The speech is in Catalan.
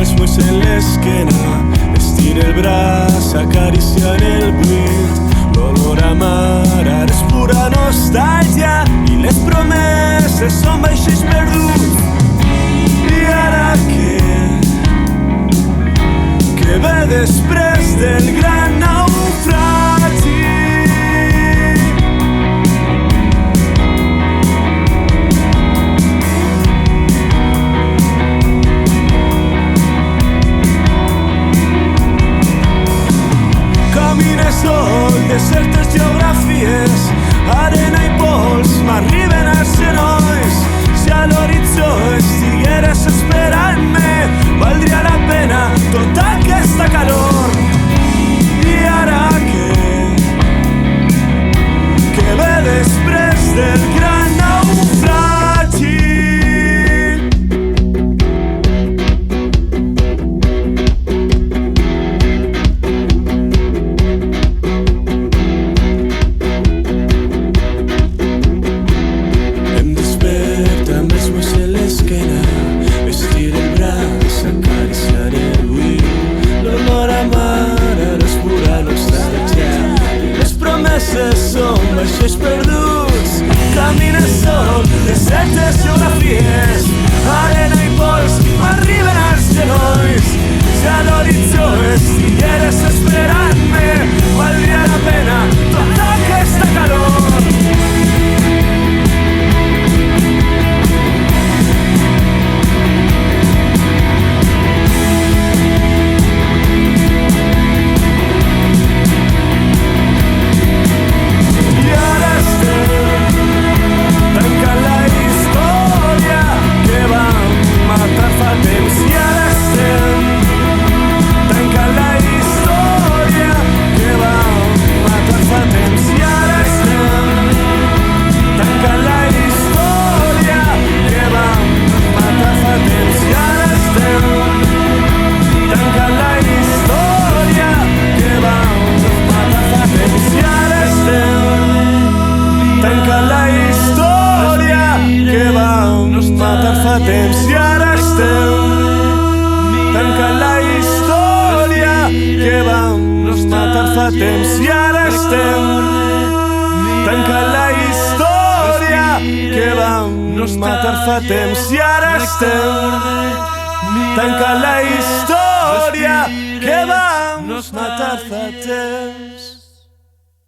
mesmo és en l'esquena. Estira el braç, acariciant el buit. L'olor a mar ara és pura nostàlgia i les promeses són vaixells perduts. I ara què ve després del gran naufragi? Camines sol de certes geografies, arena i pols m'arriben als genolls. Si a l'horitzó estigueres esperant-me, valdria la pena tota aquesta calor. I ara què ve després del gran naufragi? Estira el braç, acariciar el buit. L'olor a mar ara és pura nostàlgia i les promeses són vaixells perduts. Camines sol de certes geografies, arena i pols m'arriben als genolls. Si a l'horitzó estigueres esperant-me, valdria la pena tota aquesta calor. Temps i ara estem tancant la història que vam matar fa temps i ara estem tancant la història que vam matar fa temps i ara estem tancant la història que vam matar fa temps.